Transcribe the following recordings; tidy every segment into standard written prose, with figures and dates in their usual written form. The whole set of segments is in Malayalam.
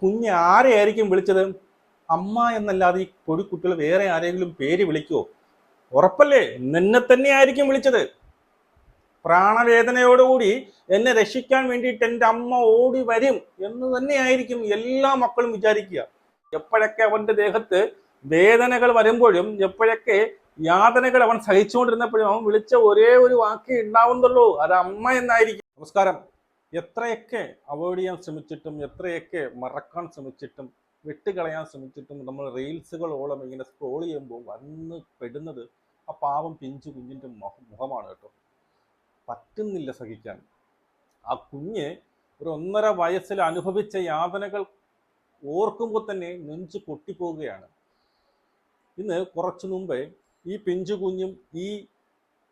കുഞ്ഞ് ആരെയായിരിക്കും വിളിച്ചത്? അമ്മ എന്നല്ലാതെ ഈ പൊടിക്കുട്ടികൾ വേറെ ആരെങ്കിലും പേര് വിളിക്കുവോ? ഉറപ്പല്ലേ നിന്നെ തന്നെ ആയിരിക്കും വിളിച്ചത്. പ്രാണവേദനയോടുകൂടി എന്നെ രക്ഷിക്കാൻ വേണ്ടിയിട്ട് എൻ്റെ അമ്മ ഓടി വരും എന്ന് തന്നെയായിരിക്കും എല്ലാ മക്കളും വിചാരിക്കുക. എപ്പോഴൊക്കെ അവന്റെ ദേഹത്ത് വേദനകൾ വരുമ്പോഴും, എപ്പോഴൊക്കെ യാതനകൾ അവൻ സഹിച്ചുകൊണ്ടിരുന്നപ്പോഴും അവൻ വിളിച്ച ഒരേ ഒരു വാക്കേ ഉണ്ടാവുന്നുള്ളൂ, അത് അമ്മ എന്നായിരിക്കും. നമസ്കാരം. എത്രയൊക്കെ അവോയ്ഡ് ചെയ്യാൻ ശ്രമിച്ചിട്ടും, എത്രയൊക്കെ മറക്കാൻ ശ്രമിച്ചിട്ടും, വിട്ടുകളയാൻ ശ്രമിച്ചിട്ടും നമ്മൾ റീൽസുകളോളം ഇങ്ങനെ സ്ക്രോൾ ചെയ്യുമ്പോൾ വന്ന് പെടുന്നത് ആ പാവം പിഞ്ചു കുഞ്ഞിൻ്റെ മുഖമാണ് കേട്ടോ. പറ്റുന്നില്ല സഹിക്കാൻ. ആ കുഞ്ഞ് ഒരു 1.5 വയസ്സിൽ അനുഭവിച്ച യാതനകൾ ഓർക്കുമ്പോൾ തന്നെ നെഞ്ച് പൊട്ടിപ്പോവുകയാണ്. ഇന്ന് കുറച്ചു മുമ്പേ ഈ പിഞ്ചു കുഞ്ഞും ഈ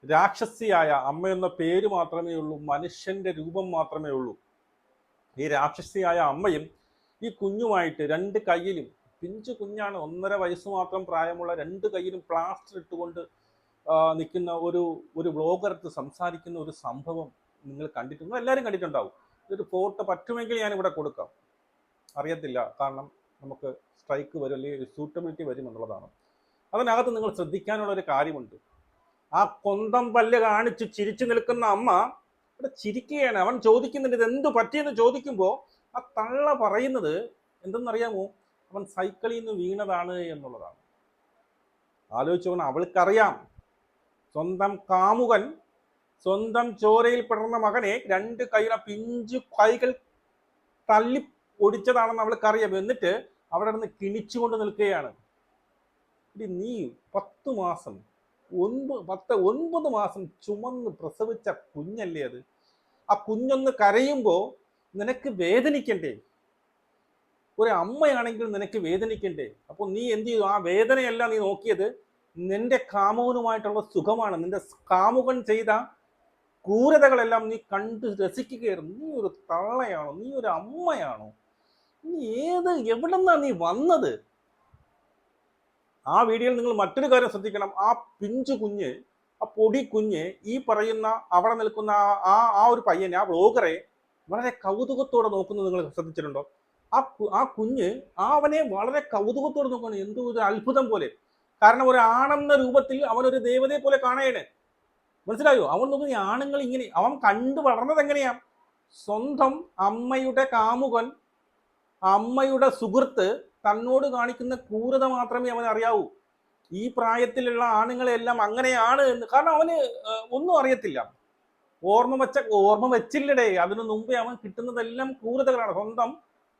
രാക്ഷസിയായ അമ്മ എന്ന പേര് മാത്രമേ ഉള്ളൂ, മനുഷ്യന്റെ രൂപം മാത്രമേ ഉള്ളൂ. ഈ രാക്ഷസിയായ അമ്മയും ഈ കുഞ്ഞുമായിട്ട് 2 കൈയിലും, പിഞ്ചു കുഞ്ഞാണ്, 1.5 വയസ്സ് മാത്രം പ്രായമുള്ള, 2 കൈയിലും പ്ലാസ്റ്റർ ഇട്ടുകൊണ്ട് നിൽക്കുന്ന ഒരു വ്ളോഗർക്ക് സംസാരിക്കുന്ന ഒരു സംഭവം നിങ്ങൾ കണ്ടിട്ടുണ്ടോ? എല്ലാവരും കണ്ടിട്ടുണ്ടാവും. ഇതൊരു ഫോട്ടോ പറ്റുമെങ്കിൽ ഞാനിവിടെ കൊടുക്കാം. അറിയത്തില്ല, കാരണം നമുക്ക് സ്ട്രൈക്ക് വരും അല്ലെങ്കിൽ സൂട്ടബിലിറ്റി വരും എന്നുള്ളതാണ്. അതിനകത്ത് നിങ്ങൾ ശ്രദ്ധിക്കാനുള്ള ഒരു കാര്യമുണ്ട്. ആ കൊന്തം പല്ല് കാണിച്ച് ചിരിച്ചു നിൽക്കുന്ന അമ്മ ഇവിടെ ചിരിക്കുകയാണ്. അവൻ ചോദിക്കുന്നുണ്ട് ഇത് എന്തു പറ്റിയെന്ന് ചോദിക്കുമ്പോൾ ആ തള്ള പറയുന്നത് എന്തെന്നറിയാമോ? അവൻ സൈക്കിളിൽ നിന്ന് വീണതാണ് എന്നുള്ളതാണ്. ആലോചിച്ചോണം. അവൾക്കറിയാം സ്വന്തം കാമുകൻ, സ്വന്തം ചോരയിൽ പിറന്ന മകനെ 2 കൈയിലെ പിഞ്ചു കൈകൾ തല്ലി ഒടിച്ചതാണെന്ന് അവൾക്കറിയാം. എന്നിട്ട് അവിടെ നിന്ന് കിണിച്ചുകൊണ്ട് നിൽക്കുകയാണ്. നീ 10 മാസം 9 മാസം ചുമന്ന് പ്രസവിച്ച കുഞ്ഞല്ലേ അത്? ആ കുഞ്ഞൊന്ന് കരയുമ്പോൾ നിനക്ക് വേദനിക്കണ്ടേ? ഒരു അമ്മയാണെങ്കിൽ നിനക്ക് വേദനിക്കണ്ടേ? അപ്പോൾ നീ എന്ത് ചെയ്തു? ആ വേദനയല്ല നീ നോക്കിയത്, നിന്റെ കാമുകനുമായിട്ടുള്ള സുഖമാണ്. നിന്റെ കാമുകൻ ചെയ്ത ക്രൂരതകളെല്ലാം നീ കണ്ട് രസിക്കുകയായിരുന്നു. നീ ഒരു തള്ളയാണോ? നീ ഒരു അമ്മയാണോ? നീ എവിടെന്നാ നീ വന്നത്? ആ വീഡിയോയിൽ നിങ്ങൾ മറ്റൊരു കാര്യം ശ്രദ്ധിക്കണം. ആ പിഞ്ചു കുഞ്ഞ്, ആ പൊടി കുഞ്ഞ്, ഈ പറയുന്ന അവിടെ നിൽക്കുന്ന ആ ഒരു പയ്യനെ, ആ വ്ളോഗറെ വളരെ കൗതുകത്തോടെ നോക്കുന്നത് നിങ്ങൾ ശ്രദ്ധിച്ചിട്ടുണ്ടോ? ആ കുഞ്ഞ് അവനെ വളരെ കൗതുകത്തോടെ നോക്കുകയാണ്, എന്തോ ഒരു അത്ഭുതം പോലെ. കാരണം ഒരു ആണെന്ന രൂപത്തിൽ അവനൊരു ദേവതയെ പോലെ കാണുകയാണ്. മനസ്സിലായോ? അവൻ നോക്കുന്ന ആണുങ്ങൾ ഇങ്ങനെ, അവൻ കണ്ടു വളർന്നത് എങ്ങനെയാ? സ്വന്തം അമ്മയുടെ കാമുകൻ, അമ്മയുടെ സുഹൃത്ത് തന്നോട് കാണിക്കുന്ന ക്രൂരത മാത്രമേ അവൻ അറിയാവൂ. ഈ പ്രായത്തിലുള്ള ആണുങ്ങളെല്ലാം അങ്ങനെയാണ് എന്ന്. കാരണം അവന് ഒന്നും അറിയത്തില്ല. ഓർമ്മ വെച്ചില്ലടേ. അതിനു മുമ്പേ അവൻ കിട്ടുന്നതെല്ലാം ക്രൂരതകളാണ്. സ്വന്തം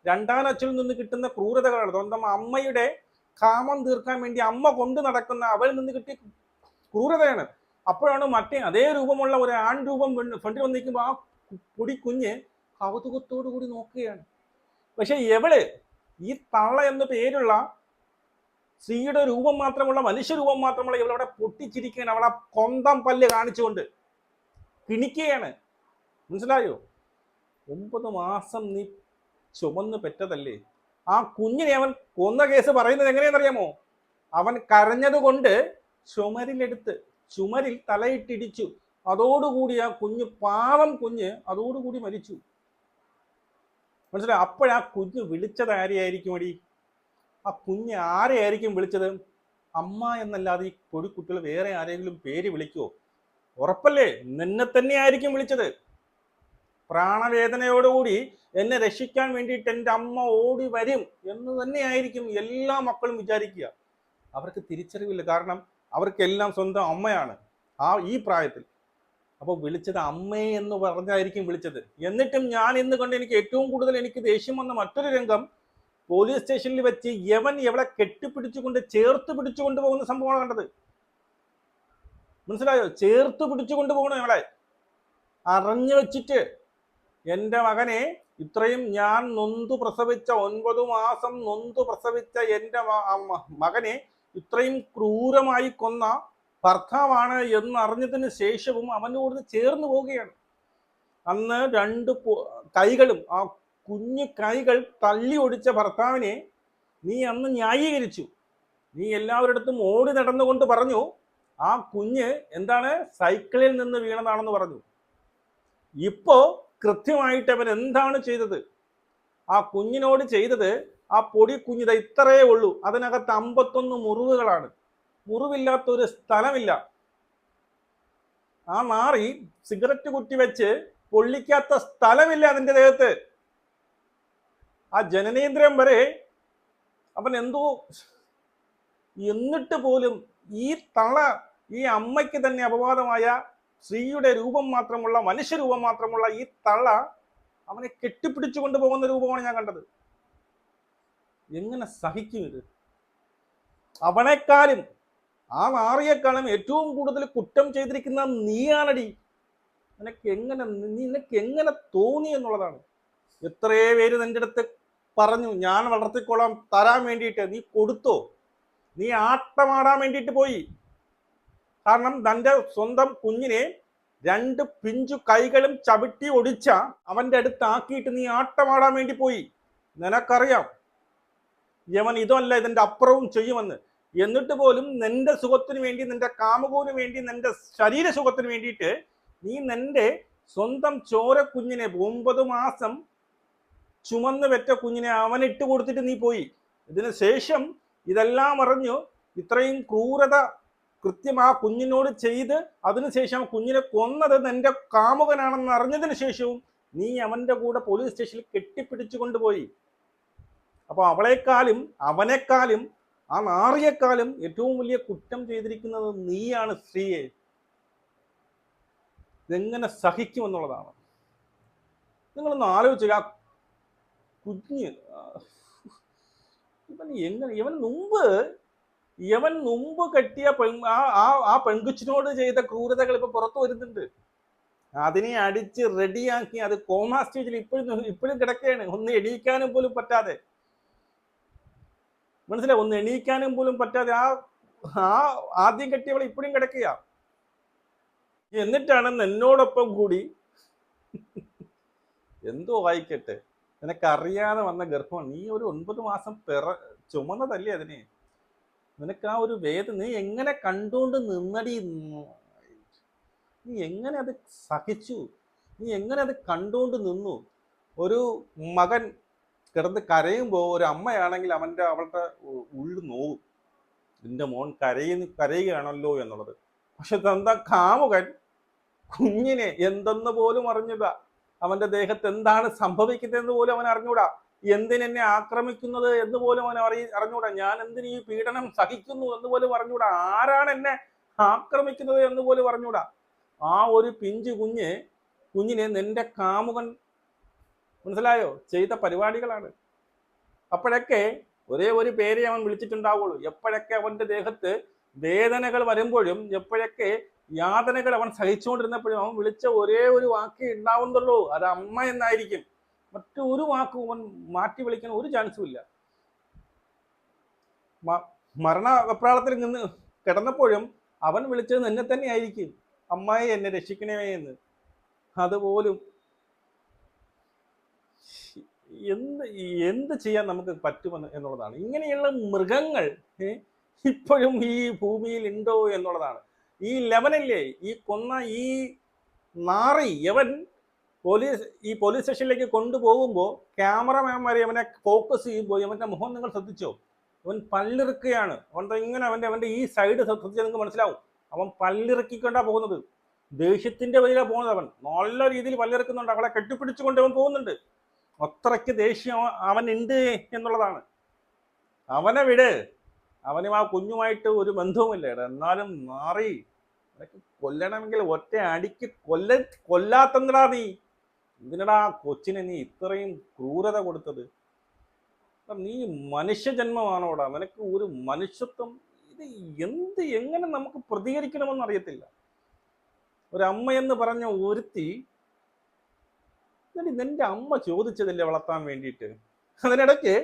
2ാം അച്ഛനിൽ നിന്ന് കിട്ടുന്ന ക്രൂരതകളാണ്. സ്വന്തം അമ്മയുടെ കാമം തീർക്കാൻ വേണ്ടി അമ്മ കൊണ്ട് നടക്കുന്ന അവളിൽ നിന്ന് കിട്ടിയ ക്രൂരതയാണ്. അപ്പോഴാണ് മറ്റേ അതേ രൂപമുള്ള ഒരു ആൺ രൂപം ഫ്രണ്ടിൽ വന്ന് നിൽക്കുമ്പോൾ ആ പൊടി കുഞ്ഞ് കൗതുകത്തോടു കൂടി നോക്കുകയാണ്. പക്ഷെ ഈ തള്ള എന്ന പേരുള്ള സ്ത്രീയുടെ രൂപം മാത്രമുള്ള, മനുഷ്യരൂപം മാത്രമുള്ള ഇവളവിടെ പൊട്ടിച്ചിരിക്കുകയാണ്. അവളെ കൊന്തം പല്ല് കാണിച്ചുകൊണ്ട് കിണിക്കുകയാണ്. മനസ്സിലായോ? 9 മാസം നീ ചുമന്ന് പെറ്റതല്ലേ? ആ കുഞ്ഞിനെ അവൻ കൊന്ന കേസ് പറയുന്നത് എങ്ങനെയാണെന്നറിയാമോ? അവൻ കരഞ്ഞതുകൊണ്ട് ചുമരിൽ തലയിട്ടിടിച്ചു. അതോടുകൂടി ആ കുഞ്ഞ്, പാവം കുഞ്ഞ്, അതോടുകൂടി മരിച്ചു. മനസ്സിലായി? അപ്പോഴാ കുഞ്ഞ് വിളിച്ചത് ആരെയായിരിക്കും? ആ കുഞ്ഞ് ആരെയായിരിക്കും വിളിച്ചത്? അമ്മ എന്നല്ലാതെ ഈ പൊടിക്കുട്ടികൾ വേറെ ആരെങ്കിലും പേര് വിളിക്കുവോ? ഉറപ്പല്ലേ നിന്നെ തന്നെ ആയിരിക്കും വിളിച്ചത്. പ്രാണവേദനയോടുകൂടി എന്നെ രക്ഷിക്കാൻ വേണ്ടിയിട്ട് എൻ്റെ അമ്മ ഓടി വരും എന്ന് തന്നെയായിരിക്കും എല്ലാ മക്കളും വിചാരിക്കുക. അവർക്ക് തിരിച്ചറിവില്ല. കാരണം അവർക്കെല്ലാം സ്വന്തം അമ്മയാണ് ഈ പ്രായത്തിൽ. അപ്പോൾ വിളിച്ചത് അമ്മയെ എന്ന് പറഞ്ഞായിരിക്കും വിളിച്ചത്. എന്നിട്ടും ഞാൻ ഇന്ന് കണ്ട് എനിക്ക് ഏറ്റവും കൂടുതൽ ദേഷ്യം വന്ന മറ്റൊരു രംഗം, പോലീസ് സ്റ്റേഷനിൽ വെച്ച് എവളെ കെട്ടിപ്പിടിച്ചുകൊണ്ട് ചേർത്ത് പിടിച്ചുകൊണ്ട് പോകുന്ന സംഭവമാണ് കണ്ടത്. മനസ്സിലായോ? ചേർത്ത് പിടിച്ചുകൊണ്ട് പോകണം ഇവളെ. അറിഞ്ഞു വെച്ചിട്ട് എൻ്റെ മകനെ, ഇത്രയും ഞാൻ നൊന്തു പ്രസവിച്ച 9 മാസം നൊന്തു പ്രസവിച്ച എൻ്റെ മകനെ ഇത്രയും ക്രൂരമായി കൊന്ന ഭർത്താവാണ് എന്നറിഞ്ഞതിന് ശേഷവും അവനോട് ചേർന്ന് പോവുകയാണ്. അന്ന് 2 കൈകളും, ആ കുഞ്ഞു കൈകൾ തല്ലി ഒടിച്ച ഭർത്താവിനെ നീ അന്ന് ന്യായീകരിച്ചു. നീ എല്ലാവരിടത്തും ഓടി നടന്നുകൊണ്ട് പറഞ്ഞു ആ കുഞ്ഞ് എന്താണ്, സൈക്കിളിൽ നിന്ന് വീണതാണെന്ന് പറഞ്ഞു. ഇപ്പോ കൃത്യമായിട്ട് അവൻ എന്താണ് ചെയ്തത്? ആ കുഞ്ഞിനോട് ചെയ്തത്, ആ പൊടി കുഞ്ഞിത ഇത്രയേ ഉള്ളൂ, അതിനകത്ത് 51 മുറിവുകളാണ്. മുറിവില്ലാത്ത ഒരു സ്ഥലമില്ല. ആ നാറി സിഗരറ്റ് കുറ്റി വെച്ച് പൊള്ളിക്കാത്ത സ്ഥലമില്ല അതിന്റെ ദേഹത്ത്. ആ ജനനേന്ദ്രിയം വരെ അവൻ എന്തോ. എന്നിട്ട് പോലും ഈ തള, ഈ അമ്മയ്ക്ക് തന്നെ അപവാദമായ സ്ത്രീയുടെ രൂപം മാത്രമുള്ള, മനുഷ്യരൂപം മാത്രമുള്ള ഈ തള്ള അവനെ കെട്ടിപ്പിടിച്ചു കൊണ്ടുപോകുന്ന രൂപമാണ് ഞാൻ കണ്ടത്. എങ്ങനെ സഹിക്കും ഇത്? അവനേക്കാളും, ആ നാറിയേക്കാളും ഏറ്റവും കൂടുതൽ കുറ്റം ചെയ്തിരിക്കുന്ന നീയാണടി. നിനക്ക് എങ്ങനെ തോന്നി എന്നുള്ളതാണ്. എത്രയോ പേര് നിന്റെ അടുത്ത് പറഞ്ഞു ഞാൻ വളർത്തിക്കോളാം തരാൻ വേണ്ടിയിട്ട്. നീ കൊടുത്തോ? നീ ആട്ടമാടാൻ വേണ്ടിയിട്ട് പോയി. കാരണം തൻ്റെ സ്വന്തം കുഞ്ഞിനെ 2 പിഞ്ചു കൈകളും ചവിട്ടി ഒടിച്ച അവന്റെ അടുത്താക്കിയിട്ട് നീ ആട്ടമാടാൻ വേണ്ടി പോയി. നിനക്കറിയാം യവൻ ഇതല്ല ഇതിന്റെ അപ്പുറവും ചെയ്യുമെന്ന്. എന്നിട്ട് പോലും നിന്റെ സുഖത്തിന് വേണ്ടി, നിന്റെ കാമുകന് വേണ്ടി, നിന്റെ ശരീര സുഖത്തിന് വേണ്ടിയിട്ട് നീ നിന്റെ സ്വന്തം ചോര കുഞ്ഞിനെ, 9 മാസം ചുമന്ന് വെറ്റ കുഞ്ഞിനെ അവനിട്ട് കൊടുത്തിട്ട് നീ പോയി. ഇതിന് ശേഷം ഇതെല്ലാം അറിഞ്ഞു ഇത്രയും ക്രൂരത കൃത്യം ആ കുഞ്ഞിനോട് ചെയ്ത് അതിനുശേഷം കുഞ്ഞിനെ കൊന്നത് നിന്റെ കാമുകനാണെന്ന് അറിഞ്ഞതിന് ശേഷവും നീ അവന്റെ കൂടെ പോലീസ് സ്റ്റേഷനിൽ കെട്ടിപ്പിടിച്ചു കൊണ്ടുപോയി. അപ്പൊ അവളെക്കാളും അവനേക്കാളും ആ നാറിയേക്കാളും ഏറ്റവും വലിയ കുറ്റം ചെയ്തിരിക്കുന്നത് നീയാണ് സ്ത്രീയെ. ഇതെങ്ങനെ സഹിക്കുമെന്നുള്ളതാണ്. നിങ്ങളൊന്ന് ആലോചിക്കുക. ആ കുഞ്ഞ് ഇവൻ മുമ്പ് കെട്ടിയ ആ പെൺകുച്ചിനോട് ചെയ്ത ക്രൂരതകൾ ഇപ്പൊ പുറത്തു വരുന്നുണ്ട്. അതിനെ അടിച്ച് റെഡിയാക്കി അത് കോമാ സ്റ്റേജിൽ ഇപ്പോഴും കിടക്കുകയാണ്. ഒന്ന് എണീക്കാനും പോലും പറ്റാതെ. മനസ്സിലായി? ഒന്ന് എണീക്കാനും പോലും പറ്റാതെ ആ ആദ്യം കെട്ടിയവൾ ഇപ്പോഴും കിടക്കുക. എന്നിട്ടാണ് എന്നോടൊപ്പം കൂടി എന്തോ വായിക്കട്ടെ, നിനക്കറിയാതെ വന്ന ഗർഭമാണ്. നീ ഒരു 9 മാസം ചുമന്നതല്ലേ അതിനെ. നിനക്ക് ആ ഒരു വേദന നീ എങ്ങനെ കണ്ടുകൊണ്ട് നിന്നടി? നീ എങ്ങനെ അത് സഹിച്ചു? നീ എങ്ങനെ അത് കണ്ടുകൊണ്ട് നിന്നു? ഒരു മകൻ കിടന്ന് കരയുമ്പോൾ ഒരു അമ്മയാണെങ്കിൽ അവളുടെ ഉള്ളു നോവും, നിന്റെ മോൻ കരയുകയാണല്ലോ എന്നുള്ളത്. പക്ഷെ എന്താ കാമുകൻ കുഞ്ഞിനെ എന്തെന്ന് പോലും അറിഞ്ഞൂടാ. അവന്റെ ദേഹത്ത് എന്താണ് സംഭവിക്കുന്നതെന്ന് പോലും അവൻ അറിഞ്ഞൂടാ. എന്തിനെന്നെ ആക്രമിക്കുന്നത് എന്ന് പോലും അവൻ അറിഞ്ഞൂടാ. ഞാൻ എന്തിന് ഈ പീഡനം സഹിക്കുന്നു എന്ന് പോലും അറിഞ്ഞൂടാ. ആരാണ് എന്നെ ആക്രമിക്കുന്നത് എന്ന് പോലും അറിഞ്ഞൂടാ. ആ ഒരു പിഞ്ചു കുഞ്ഞിനെ നിന്റെ കാമുകൻ, മനസ്സിലായോ, ചെയ്ത പരിപാടികളാണ്. അപ്പോഴൊക്കെ ഒരേ ഒരു പേരെ അവൻ വിളിച്ചിട്ടുണ്ടാവുള്ളൂ. എപ്പോഴൊക്കെ അവന്റെ ദേഹത്ത് വേദനകൾ വരുമ്പോഴും, എപ്പോഴൊക്കെ യാതനകൾ അവൻ സഹിച്ചുകൊണ്ടിരുന്നപ്പോഴും അവൻ വിളിച്ച ഒരേ ഒരു വാക്കേ ഉണ്ടാവുന്നുള്ളൂ, അത് അമ്മ എന്നായിരിക്കും. മറ്റൊരു വാക്കും അവൻ മാറ്റി വിളിക്കാൻ ഒരു ചാൻസും ഇല്ല. മരണ വെപ്രാളത്തിൽ നിന്ന് കിടന്നപ്പോഴും അവൻ വിളിച്ചത് എന്നെ തന്നെ ആയിരിക്കും, അമ്മായി എന്നെ രക്ഷിക്കണേ എന്ന്. അതുപോലും എന്ത് ചെയ്യാൻ നമുക്ക് പറ്റുമെന്ന് എന്നുള്ളതാണ്. ഇങ്ങനെയുള്ള മൃഗങ്ങൾ ഇപ്പോഴും ഈ ഭൂമിയിൽ ഉണ്ടോ എന്നുള്ളതാണ്. ഈ ലെവനല്ലേ ഈ കൊന്ന ഈ നാറി, യവൻ പോലീസ് സ്റ്റേഷനിലേക്ക് കൊണ്ടുപോകുമ്പോൾ ക്യാമറമാൻമാരെ അവനെ ഫോക്കസ് ചെയ്യുമ്പോൾ അവന്റെ മുഖം നിങ്ങൾ ശ്രദ്ധിച്ചോ? അവൻ പല്ലിറുക്കുകയാണ്. അവന്റെ ഈ സൈഡ് ശ്രദ്ധിച്ചാൽ നിങ്ങൾക്ക് മനസ്സിലാവും. അവൻ പല്ലിറക്കിക്കൊണ്ടാണ് പോകുന്നത്. ദേഷ്യത്തിന്റെ വഴിയിലാണ് പോകുന്നത്. അവൻ നല്ല രീതിയിൽ പല്ലിറക്കുന്നുണ്ട്. അവളെ കെട്ടിപ്പിടിച്ചുകൊണ്ട് അവൻ പോകുന്നുണ്ട്. അത്രയ്ക്ക് ദേഷ്യം അവൻ ഉണ്ട് എന്നുള്ളതാണ്. അവനെ വിട്, അവനും ആ കുഞ്ഞുമായിട്ട് ഒരു ബന്ധവുമില്ല. എന്നാലും മാറി കൊല്ലണമെങ്കിൽ ഒറ്റ അടിക്ക് കൊല്ലാത്തണ്ടടാ നീ. എന്തിനടാ കൊച്ചിനെ നീ ഇത്രയും ക്രൂരത കൊടുത്തത്? നീ മനുഷ്യജന്മമാണോടാ? നിനക്ക് ഒരു മനുഷ്യത്വം? ഇത് എങ്ങനെ നമുക്ക് പ്രതികരിക്കണമെന്ന് അറിയത്തില്ല. ഒരമ്മയെന്ന് പറഞ്ഞ ഒരുത്തി, നിന്റെ അമ്മ ചോദിച്ചതല്ലേ വളർത്താൻ വേണ്ടിയിട്ട്. അതിനിടയ്ക്ക്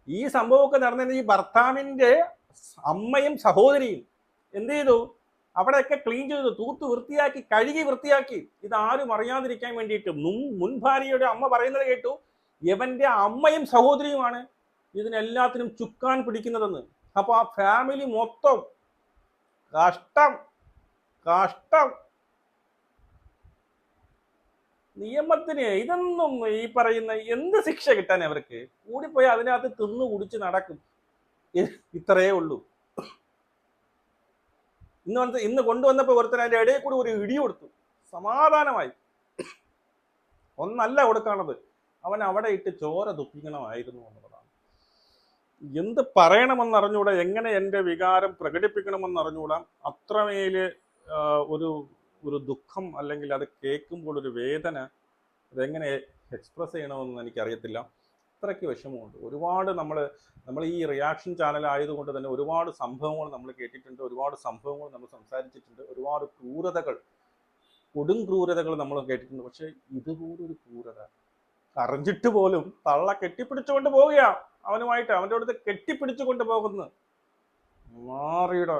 ഈ സംഭവമൊക്കെ നടന്നതിന് ഈ ഭർത്താവിന്റെ അമ്മയും സഹോദരിയും എന്ത് ചെയ്തു? അവിടെയൊക്കെ ക്ലീൻ ചെയ്തു, തൂത്ത് വൃത്തിയാക്കി, കഴുകി വൃത്തിയാക്കി. ഇതാരും അറിയാതിരിക്കാൻ വേണ്ടിയിട്ട് മുൻ ഭാര്യയുടെ അമ്മ പറയുന്നത് കേട്ടു, ഇവന്റെ അമ്മയും സഹോദരിയുമാണ് ഇതിനെല്ലാത്തിനും ചുക്കാൻ പിടിക്കുന്നതെന്ന്. അപ്പൊ ആ ഫാമിലി മൊത്തം കഷ്ടം. നിയമത്തിന് ഇതൊന്നും ഈ പറയുന്ന എന്ത് ശിക്ഷ കിട്ടാൻ അവർക്ക്? കൂടിപ്പോയി അതിനകത്ത് തിന്നു കുടിച്ച് നടക്കും. ഇത്രയേ ഉള്ളൂ. ഇന്ന് കൊണ്ടുവന്നപ്പോ ഒരുത്തൻ അതിന്റെ ഇടയിൽ കൂടി ഒരു ഇടി കൊടുത്തു, സമാധാനമായി. ഒന്നല്ല കൊടുക്കാണത്, അവൻ അവിടെ ഇട്ട് ചോര തുപ്പിക്കണമായിരുന്നു എന്നുള്ളതാണ്. എന്ത് പറയണമെന്ന് അറിഞ്ഞുകൂടാ, എങ്ങനെ എൻ്റെ വികാരം പ്രകടിപ്പിക്കണമെന്ന് അറിഞ്ഞുകൂടാ. അത്രമേല് ഒരു ഒരു ദുഃഖം, അല്ലെങ്കിൽ അത് കേൾക്കുമ്പോൾ ഒരു വേദന, അതെങ്ങനെ എക്സ്പ്രസ് ചെയ്യണമെന്ന് എനിക്കറിയത്തില്ല. അത്രയ്ക്ക് വിഷമമുണ്ട്. ഒരുപാട് നമ്മൾ ഈ റിയാക്ഷൻ ചാനൽ ആയതുകൊണ്ട് തന്നെ ഒരുപാട് സംഭവങ്ങൾ നമ്മൾ കേട്ടിട്ടുണ്ട്, ഒരുപാട് സംഭവങ്ങൾ നമ്മൾ സംസാരിച്ചിട്ടുണ്ട്, ഒരുപാട് ക്രൂരതകൾ, കൊടും ക്രൂരതകൾ നമ്മൾ കേട്ടിട്ടുണ്ട്. പക്ഷെ ഇതുപോലൊരു ക്രൂരത അറിഞ്ഞിട്ട് പോലും തള്ള കെട്ടിപ്പിടിച്ചുകൊണ്ട് പോവുകയാ അവനുമായിട്ട്, അവൻ്റെ അടുത്ത് കെട്ടിപ്പിടിച്ചു കൊണ്ട് പോകുന്നു. മാറിയുടെ